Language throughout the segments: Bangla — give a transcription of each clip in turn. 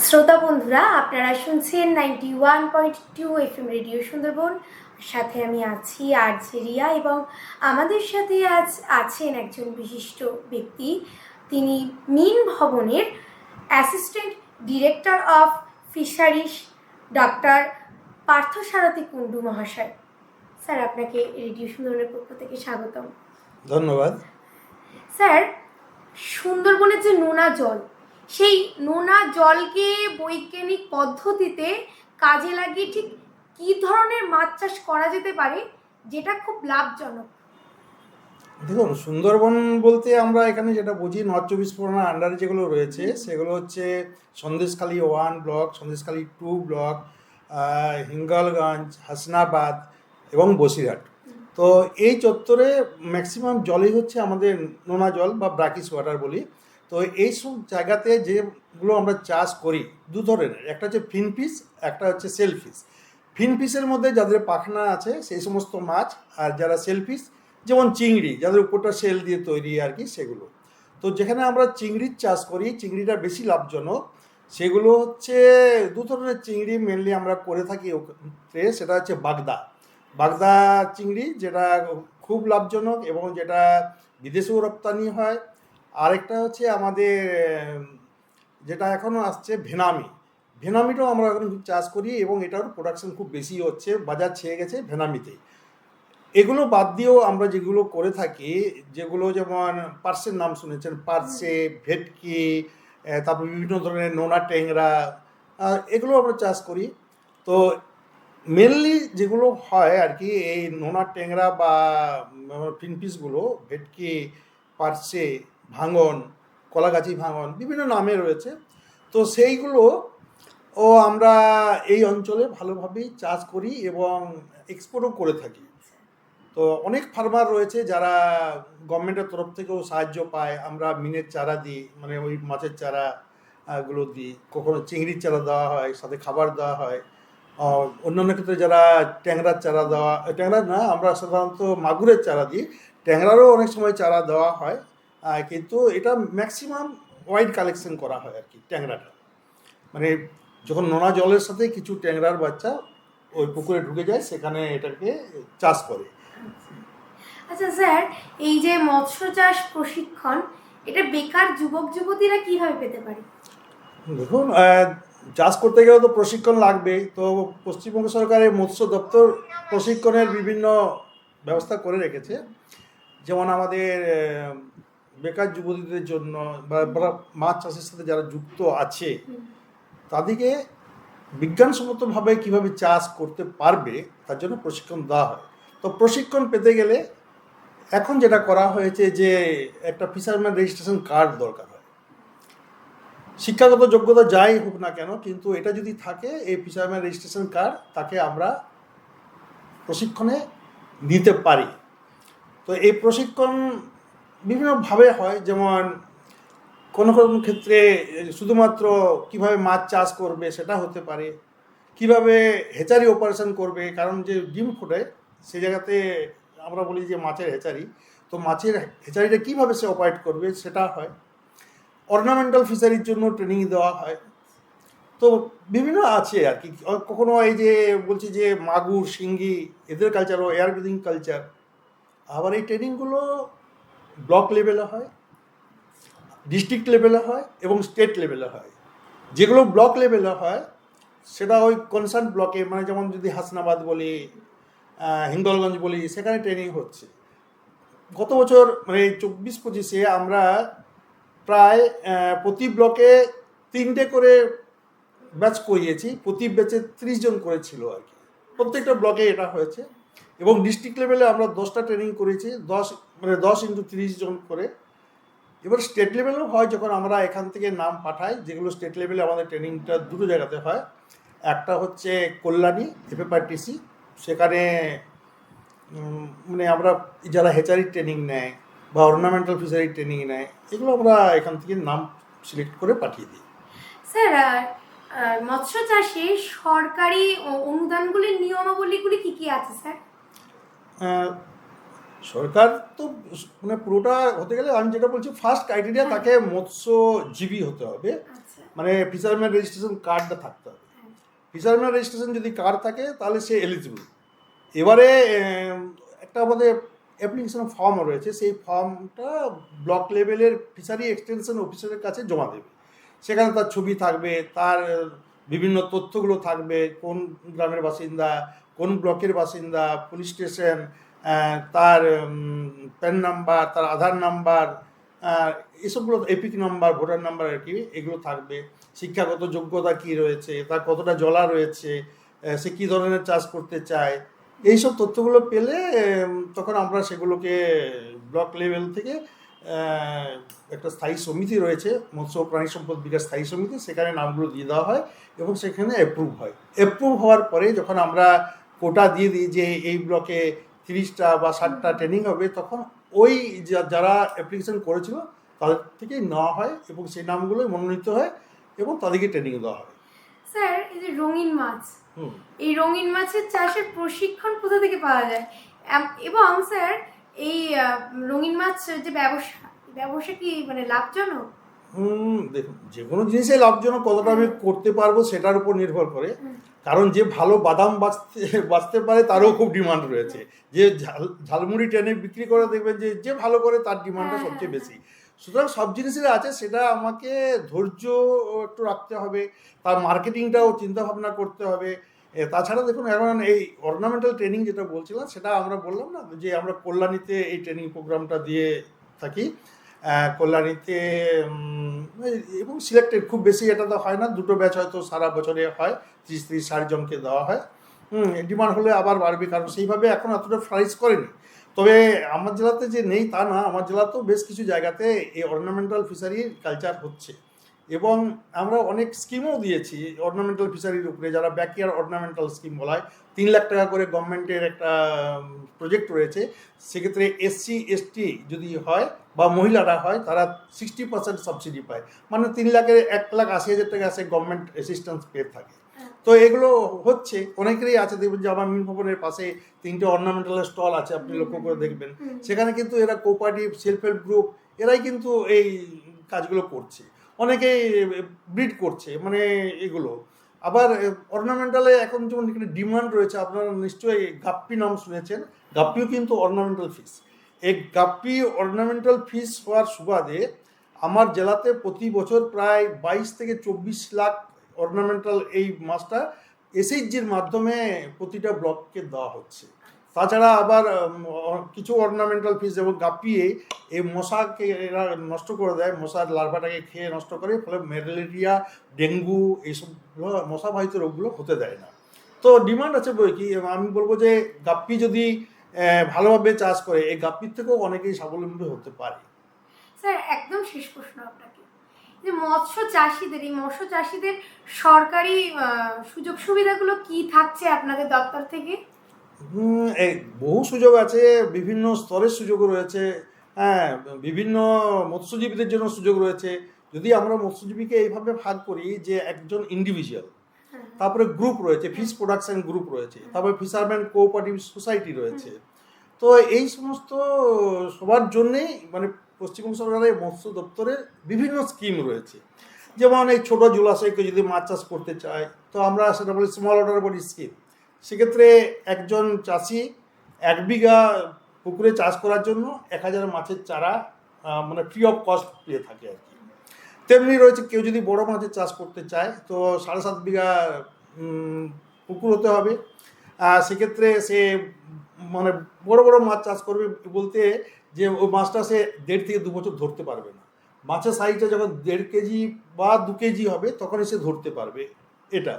শ্রোতা বন্ধুরা, আপনারা শুনছেন 91.2 FM রেডিও সুন্দরবন। সাথে আমি আছি আরজে রিয়া, এবং আমাদের সাথে আজ আছেন একজন বিশিষ্ট ব্যক্তি। তিনি মিন ভবনের assistant director of fisheries doctor Parthasarathi Kundu মহাশয়। স্যার, আপনাকে রেডিও সুন্দরবনের পক্ষ থেকে স্বাগতম। ধন্যবাদ। স্যার, সুন্দরবনের যে নোনা জল, সেই নোনা জলকে বৈজ্ঞানিক পদ্ধতিতে কাজে লাগিয়ে ঠিক কী ধরনের মাছ চাষ করা যেতে পারে যেটা খুব লাভজনক? দেখুন, সুন্দরবন বলতে আমরা এখানে যেটা বুঝি, নর্থ চব্বিশ পরগনার আন্ডারে যেগুলো রয়েছে সেগুলো হচ্ছে সন্দেশখালী 1 ব্লক, সন্দেশখালী 2 ব্লক, হিঙ্গলগঞ্জ, হাসনাবাদ এবং বসিরহাট। তো এই চত্বরে ম্যাক্সিমাম জলই হচ্ছে আমাদের নোনা জল বা ব্রাকিশ ওয়াটার বলি। তো এই সব জায়গাতে যেগুলো আমরা চাষ করি দু ধরনের, একটা হচ্ছে ফিন ফিশ, একটা হচ্ছে সেল ফিশ। ফিন ফিশের মধ্যে যাদের পাখনা আছে সেই সমস্ত মাছ, আর যারা সেল ফিশ যেমন চিংড়ি, যাদের উপরটা সেল দিয়ে তৈরি আর কি, সেগুলো। তো যেখানে আমরা চিংড়ির চাষ করি, চিংড়িটা বেশি লাভজনক। সেগুলো হচ্ছে দু ধরনের চিংড়ি মেনলি আমরা করে থাকি ওখানে। সেটা হচ্ছে বাগদা বাগদা চিংড়ি, যেটা খুব লাভজনক এবং যেটা বিদেশেও রপ্তানি হয়। আরেকটা হচ্ছে আমাদের যেটা এখনও আসছে ভেনামিটাও আমরা এখন চাষ করি এবং এটার প্রোডাকশন খুব বেশি হচ্ছে, বাজার ছেয়ে গেছে ভেনামিতে। এগুলো বাদ দিয়েও আমরা যেগুলো করে থাকি, যেগুলো যেমন পার্সের নাম শুনেছেন, পার্সে, ভেটকি, তারপর বিভিন্ন ধরনের নোনা ট্যাংরা, এগুলো আমরা চাষ করি। তো মেনলি যেগুলো হয় আর কি, এই নোনা ট্যাংরা বা ফিনফিশগুলো, ভেটকি, পার্সে, ভাঙন, কলাগাছি ভাঙন, বিভিন্ন নামে রয়েছে। তো সেইগুলো আমরা এই অঞ্চলে ভালোভাবেই চাষ করি এবং এক্সপোর্টও করে থাকি। তো অনেক ফার্মার রয়েছে যারা গভর্নমেন্টের তরফ থেকেও সাহায্য পায়। আমরা মিনের চারা দিই, মানে ওই মাছের চারা গুলো দিই, কখনো চিংড়ির চারা দেওয়া হয়, সাথে খাবার দেওয়া হয়। অন্যান্য ক্ষেত্রে যারা ট্যাংরার চারা দেওয়া, ট্যাংরা না, আমরা সাধারণত মাগুরের চারা দিই, ট্যাংরারও অনেক সময় চারা দেওয়া হয়। কিন্তু এটা ম্যাক্সিমাম ওয়াইড কালেকশন করা হয় আর কি, ট্যাংরাটা। মানে যখন নোনা জলের সাথে কিছু ট্যাংরার বাচ্চা ওই পুকুরে ঢুকে যায়, সেখানে এটাকে চাষ করে। আচ্ছা স্যার, এই যে মৎস্য চাষ প্রশিক্ষণ, এটা বেকার যুবক যুবতীরা কিভাবে পেতে পারে? দেখুন, চাষ করতে গেলে তো প্রশিক্ষণ লাগবেই। তো পশ্চিমবঙ্গ সরকারের মৎস্য দপ্তর প্রশিক্ষণের বিভিন্ন ব্যবস্থা করে রেখেছে। যেমন আমাদের বেকার যুবতীদের জন্য বা মাছ চাষের সাথে যারা যুক্ত আছে তাদেরকে বিজ্ঞানসম্মতভাবে কীভাবে চাষ করতে পারবে তার জন্য প্রশিক্ষণ দেওয়া হয়। তো প্রশিক্ষণ পেতে গেলে এখন যেটা করা হয়েছে যে একটা ফিশারম্যান রেজিস্ট্রেশন কার্ড দরকার হয়। শিক্ষাগত যোগ্যতা যাই হোক না কেন, কিন্তু এটা যদি থাকে, এই ফিশারম্যান রেজিস্ট্রেশন কার্ড, তাকে আমরা প্রশিক্ষণে দিতে পারি। তো এই প্রশিক্ষণ বিভিন্নভাবে হয়, যেমন কোনো কোনো ক্ষেত্রে শুধুমাত্র কিভাবে মাছ চাষ করবে সেটা হতে পারে, কিভাবে হেচারি অপারেশন করবে, কারণ যে ডিম ফোটে সে জায়গাতে আমরা বলি যে মাছের হেচারি। তো মাছের হেচারিটা কীভাবে সে অপারেট করবে সেটা হয়। অর্নামেন্টাল ফিশারির জন্য ট্রেনিং দেওয়া হয়। তো বিভিন্ন আছে আর কি। কখনো এই যে বলছি যে মাগুর, শিঙ্গি, এদের কালচারও এয়ার ব্রিদিং কালচার। আবার এই ট্রেনিংগুলো ব্লক লেভেলে হয়, ডিস্ট্রিক্ট লেভেলে হয় এবং স্টেট লেভেলে হয়। যেগুলো ব্লক লেভেলে হয় সেটা ওই কনসার্ন ব্লকে, মানে যেমন যদি হাসনাবাদ বলি, হিঙ্গলগঞ্জ বলি, সেখানে ট্রেনিং হচ্ছে। গত বছর মানে 24-25-এ আমরা প্রায় প্রতি ব্লকে 3টে করে ব্যাচ করিয়েছি। প্রতি ব্যাচে 30 জন করেছিল আর কি। প্রত্যেকটা ব্লকে এটা হয়েছে। এবং ডিস্ট্রিক্ট লেভেলে আমরা 10টা ট্রেনিং করেছি, 10 × 30 জন করে। এবার স্টেট লেভেলেও হয়, যখন আমরা এখান থেকে নাম পাঠাই, যেগুলো স্টেট লেভেলে আমাদের ট্রেনিংটা দুটো জায়গাতে হয়। একটা হচ্ছে কল্যাণী FFRTC, সেখানে মানে আমরা যারা হেচারির ট্রেনিং নেয় বা অর্নামেন্টাল ফিশারির ট্রেনিং নেয়, এগুলো আমরা এখান থেকে নাম সিলেক্ট করে পাঠিয়ে দিই। স্যার, মৎস্য চাষে সরকারি অনুদানগুলির নিয়মাবলীগুলি কি কি আছে স্যার? সরকার তো মানে পুরোটা হতে গেলে আমি যেটা বলছি, ফার্স্ট ক্রাইটেরিয়া তাকে মৎস্যজীবী হতে হবে। মানে ফিশারম্যান রেজিস্ট্রেশন কার্ডটা থাকতে হবে। ফিশারম্যান রেজিস্ট্রেশন যদি কার্ড থাকে তাহলে সে এলিজিবল। এবারে একটা আমাদের অ্যাপ্লিকেশন ফর্ম রয়েছে, সেই ফর্মটা ব্লক লেভেলের ফিশারি এক্সটেনশন অফিসারের কাছে জমা দেবে। সেখানে তার ছবি থাকবে, তার বিভিন্ন তথ্যগুলো থাকবে, কোন গ্রামের বাসিন্দা, কোন ব্লকের বাসিন্দা, পুলিশ স্টেশন, তার প্যান নাম্বার, তার আধার নাম্বার, এসবগুলো এপিক নাম্বার, ভোটার নাম্বার আর কি, এগুলো থাকবে। শিক্ষাগত যোগ্যতা কি রয়েছে, তার কতটা জলা রয়েছে, সে কী ধরনের চাষ করতে চায়, এইসব তথ্যগুলো পেলে তখন আমরা সেগুলোকে ব্লক লেভেল থেকে একটা স্থায়ী সমিতি রয়েছে, মৎস্য প্রাণী সম্পদ বিকাশ স্থায়ী সমিতি, সেখানে নামগুলো দিয়ে দেওয়া হয় এবং সেখানে অ্যাপ্রুভ হয়। অ্যাপ্রুভ হওয়ার পরে যখন আমরা কোটা দিয়ে দিই যে এই ব্লকে 30টা বা 60টা ট্রেনিং হবে, তখন ওই যারা অ্যাপ্লিকেশন করেছিল তাদের থেকেই নেওয়া হয় এবং সেই নামগুলোই মনোনীত হয় এবং তাদেরকে ট্রেনিং দেওয়া হয়। স্যার, এই যে রঙিন মাছ, এই রঙিন মাছের চাষের প্রশিক্ষণ কোথা থেকে পাওয়া যায়? এবং স্যার, এই রঙিন মাছ যে ব্যবসা কি মানে লাভজনক? দেখুন, যে কোনো জিনিসই লাভজনক, কতটা আমি করতে পারবো সেটার উপর নির্ভর করে। কারণ যে ভালো বাদাম বাঁচতে পারে তারও খুব ডিমান্ড রয়েছে। যে ঝালমুড়ি টেনে বিক্রি করে দেখবেন যে ভালো করে তার ডিমান্ডটা সবচেয়ে বেশি। সুতরাং সব জিনিসের আছে, সেটা আমাকে ধৈর্য একটু রাখতে হবে, তার মার্কেটিংটাও চিন্তাভাবনা করতে হবে। তাছাড়া দেখুন, এখন এই অর্নামেন্টাল ট্রেনিং যেটা বলছিলাম, সেটা আমরা বললাম না যে আমরা কল্যাণীতে এই ট্রেনিং প্রোগ্রামটা দিয়ে থাকি। কল্যাণীতে এবং সিলেক্টেড খুব বেশি এটা তো হয় না, 2টো ব্যাচ হয়তো সারা বছরে হয়, 30-60 জনকে দেওয়া হয়। ডিমান্ড হলে আবার বাড়বে, কারণ সেইভাবে এখন এতটা ফ্রাইজ করেনি। তবে আমার জেলাতে যে নেই তা না, আমার জেলাতেও বেশ কিছু জায়গাতে এই অর্নামেন্টাল ফিশারির কালচার হচ্ছে এবং আমরা অনেক স্কিমও দিয়েছি অর্নামেন্টাল ফিশারির উপরে, যারা ব্যাকইয়ার অর্নামেন্টাল স্কিম বলা হয়। 3 লাখ টাকা করে গভর্নমেন্টের একটা প্রজেক্ট রয়েছে। সেক্ষেত্রে SC ST যদি হয় বা মহিলারা হয়, তারা 60% সাবসিডি পায়, মানে 3 লাখের 1,80,000 টাকা সে গভর্নমেন্ট অ্যাসিস্ট্যান্স পেয়ে থাকে। তো এগুলো হচ্ছে, অনেকেরই আছে। দেখবেন যে আমার মিন ভবনের পাশে 3টে অর্নামেন্টাল স্টল আছে, আপনি লক্ষ্য করে দেখবেন। সেখানে কিন্তু এরা কোঅপারেটিভ, সেলফ হেল্প গ্রুপ, এরাই কিন্তু এই কাজগুলো করছে। অনেকেই ব্রিড করছে, মানে এগুলো। আবার অর্নামেন্টালে এখন যেমন এখানে ডিমান্ড রয়েছে, আপনারা নিশ্চয়ই গাপ্পি নাম শুনেছেন। গাপ্পিও কিন্তু অর্নামেন্টাল ফিশ। এই গাপ্পি অর্নামেন্টাল ফিশ হওয়ার সুবাদে আমার জেলাতে প্রতি বছর প্রায় 22 থেকে 24 লাখ অর্নামেন্টাল এই মাছটা SHGর মাধ্যমে প্রতিটা ব্লককে দেওয়া হচ্ছে। তাছাড়া আবার কিছু অর্নামেন্টাল ফিশ এবং গাপ্পিয়ে এই মশাকে এরা নষ্ট করে দেয়, মশার লার্ভাটাকে খেয়ে নষ্ট করে, ফলে ম্যালেরিয়া, ডেঙ্গু এইসব মশাবাহিত রোগগুলো হতে দেয় না। তো ডিমান্ড আছে বই কি, আমি বলবো যে গাপ্পি যদি ভালোভাবে চাষ করে, এই গাপ্পির থেকেও অনেকেই স্বাবলম্বী হতে পারে। স্যার, একদম শেষ প্রশ্ন আপনাকে, যে এই মৎস্য চাষিদের সরকারি সুযোগ সুবিধাগুলো কি থাকছে আপনাদের দপ্তর থেকে? বহু সুযোগ আছে, বিভিন্ন স্তরের সুযোগও রয়েছে। হ্যাঁ, বিভিন্ন মৎস্যজীবীদের জন্য সুযোগ রয়েছে। যদি আমরা মৎস্যজীবীকে এইভাবে ভাগ করি যে একজন ইন্ডিভিজুয়াল, তারপরে গ্রুপ রয়েছে, ফিশ প্রোডাকশন গ্রুপ রয়েছে, তারপরে ফিশারম্যান কোঅপারেটিভ সোসাইটি রয়েছে। তো এই সমস্ত সবার জন্যেই মানে পশ্চিমবঙ্গ সরকারের মৎস্য দপ্তরের বিভিন্ন স্কিম রয়েছে। যেমন এই ছোটো জলাশয়কে যদি মাছ চাষ করতে চায়, তো আমরা সেটা বলি স্মল অর্ডার বডি স্কিম। সেক্ষেত্রে একজন চাষি 1 বিঘা পুকুরে চাষ করার জন্য 1000 মাছের চারা মানে ফ্রি অফ কস্ট পেয়ে থাকে আর কি। তেমনি রয়েছে, কেউ যদি বড় মাছের চাষ করতে চায় তো 7.5 বিঘা পুকুর হতে হবে। সেক্ষেত্রে সে মানে বড় বড় মাছ চাষ করবে বলতে যে ওই মাছটা সে 1.5 থেকে 2 বছর ধরতে পারবে না। মাছের সাইজটা যখন 1.5 কেজি বা 2 কেজি হবে তখনই সে ধরতে পারবে এটা।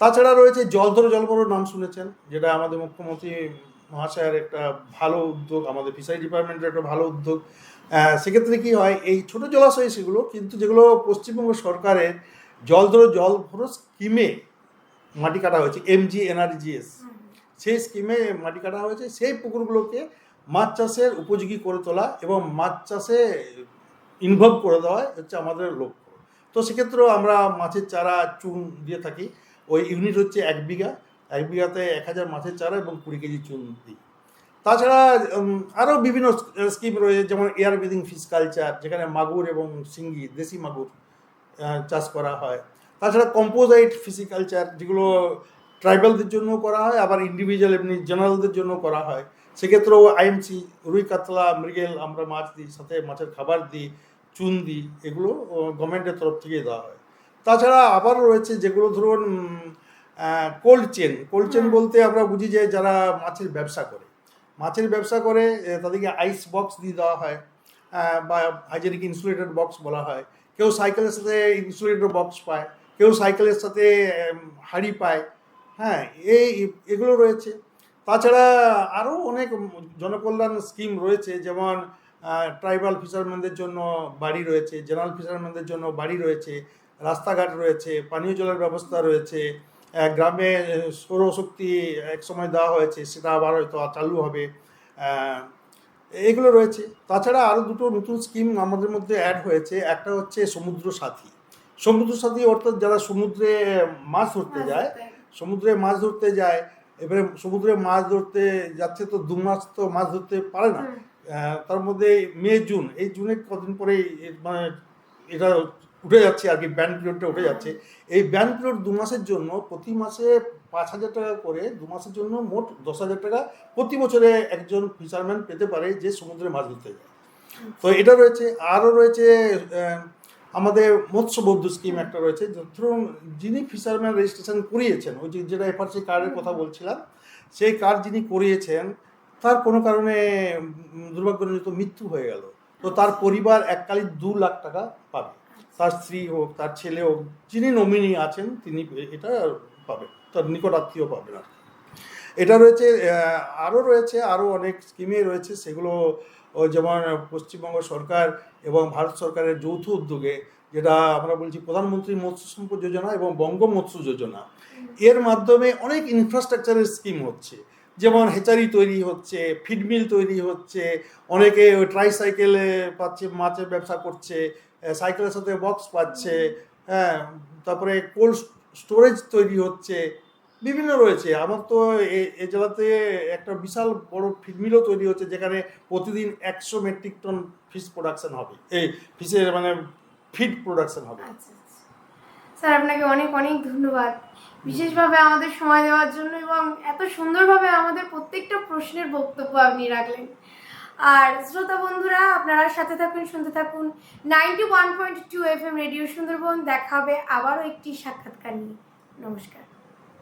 তাছাড়া রয়েছে জলভরো নাম শুনেছেন, যেটা আমাদের মুখ্যমন্ত্রী মহাশয়ের একটা ভালো উদ্যোগ, আমাদের ফিশারি ডিপার্টমেন্টের একটা ভালো উদ্যোগ। সেক্ষেত্রে কী হয়, এই ছোটো জলাশয় সেগুলো কিন্তু যেগুলো পশ্চিমবঙ্গ সরকারের জলভরো স্কিমে মাটি কাটা হয়েছে, MGNRGS, সেই স্কিমে মাটি কাটা হয়েছে, সেই পুকুরগুলোকে মাছ চাষের উপযোগী করে তোলা এবং মাছ চাষে ইনভলভ করে দেওয়া হচ্ছে আমাদের লক্ষ্য। তো সেক্ষেত্রেও আমরা মাছের চারা চুন দিয়ে থাকি। ওই ইউনিট হচ্ছে 1 বিঘা, 1 বিঘাতে 1000 মাছের চারা এবং 20 কেজি চুন দিই। তাছাড়া আরও বিভিন্ন স্কিম রয়েছে, যেমন এয়ার ব্রিদিং ফিশ কালচার, যেখানে মাগুর এবং শিঙ্গি, দেশি মাগুর চাষ করা হয়। তাছাড়া কম্পোজাইট ফিসিকালচার, যেগুলো ট্রাইবালদের জন্য করা হয়, আবার ইন্ডিভিজুয়াল এমনি জেনারেলদের জন্য করা হয়। সেক্ষেত্রেও আইএমসি, রুই কাতলা মৃগেল আমরা মাছ দিই, সাথে মাছের খাবার দিই, চুন দিই, এগুলো গভর্নমেন্টের তরফ থেকে দেওয়া হয়। তাছাড়া আবার রয়েছে যেগুলো ধরুন কোল্ড চেন বলতে আমরা বুঝি যে যারা মাছের ব্যবসা করে, তাদেরকে আইস বক্স দিয়ে দেওয়া হয়, বা হাইজেনিক ইনসুলেটেড বক্স বলা হয়। কেউ সাইকেলের সাথে ইনসুলেটেড বক্স পায়, কেউ সাইকেলের সাথে হাঁড়ি পায়। হ্যাঁ, এগুলো রয়েছে। তাছাড়া আরও অনেক জনকল্যাণ স্কিম রয়েছে, যেমন ট্রাইবাল ফিশারম্যানদের জন্য বাড়ি রয়েছে, জেনারেল ফিশারম্যানদের জন্য বাড়ি রয়েছে, রাস্তাঘাট রয়েছে, পানীয় জলের ব্যবস্থা রয়েছে। গ্রামে সৌরশক্তি এক সময় দেওয়া হয়েছে, সেটা আবার হয়তো চালু হবে। এগুলো রয়েছে। তাছাড়া আরও দুটো নতুন স্কিম আমাদের মধ্যে অ্যাড হয়েছে। একটা হচ্ছে সমুদ্র সাথী, অর্থাৎ যারা সমুদ্রে মাছ ধরতে যায়, এবারে সমুদ্রে মাছ ধরতে যাচ্ছে, তো 2 মাস তো মাছ ধরতে পারে না। তার মধ্যে মে জুন, এই জুনে কদিন পরেই মানে এটা উঠে যাচ্ছে আর কি, ব্যান পিরিয়ডটা উঠে যাচ্ছে। এই ব্যান পিরিয়ড 2 মাসের জন্য প্রতি মাসে 5,000 টাকা করে, 2 মাসের জন্য মোট 10,000 টাকা প্রতি বছরে একজন ফিশারম্যান পেতে পারে যে সমুদ্রে মাছ ধরতে যায়। তো এটা রয়েছে। আরও রয়েছে আমাদের মৎস্যবন্ধু স্কিম একটা রয়েছে। ধরুন যিনি ফিশারম্যান রেজিস্ট্রেশন করিয়েছেন, ওই যেটা এফআরসি কার্ডের কথা বলছিলাম, সেই কার্ড যিনি করিয়েছেন, তার কোনো কারণে দুর্ভাগ্যজনিত মৃত্যু হয়ে গেল, তো তার পরিবার এককালীন 2 লাখ টাকা পাবে। তার স্ত্রী হোক, তার ছেলে হোক, যিনি নমিনি আছেন তিনি এটা পাবেন, তার নিকট আত্মীয় পাবেন আর কি। এটা রয়েছে। আরও অনেক স্কিমে রয়েছে, সেগুলো যেমন পশ্চিমবঙ্গ সরকার এবং ভারত সরকারের যৌথ উদ্যোগে, যেটা আমরা বলছি প্রধানমন্ত্রী মৎস্য সম্পদ যোজনা এবং বঙ্গ মৎস্য যোজনা, এর মাধ্যমে অনেক ইনফ্রাস্ট্রাকচারের স্কিম হচ্ছে। যেমন হেচারি তৈরি হচ্ছে, ফিড মিল তৈরি হচ্ছে, অনেকে ট্রাইসাইকেলে পাচ্ছে, মাছের ব্যবসা করছে, সাইকেলের সাথে বক্স পাচ্ছে। হ্যাঁ, তারপরে কোল্ড স্টোরেজ তৈরি হচ্ছে, বিভিন্ন রয়েছে। আমার তো এই জেলাতে একটা বিশাল বড় ফিড মিলও তৈরি হচ্ছে, যেখানে প্রতিদিন 100 মেট্রিক টন ফিশ প্রোডাকশন হবে, এই ফিশের মানে ফিড প্রোডাকশন হবে। আচ্ছা আচ্ছা, স্যার আপনাকে অনেক অনেক ধন্যবাদ বিশেষভাবে আমাদের সময় দেওয়ার জন্য, এবং এত সুন্দরভাবে আমাদের প্রত্যেকটা প্রশ্নের বক্তব্য আপনি রাখলেন। আর শ্রোতা বন্ধুরা, আপনারা সাথে থাকুন, শুনতে থাকুন 91.2 FM রেডিও সুন্দরবন। দেখা হবে আবারও একটি সাক্ষাৎকার নিয়ে। নমস্কার।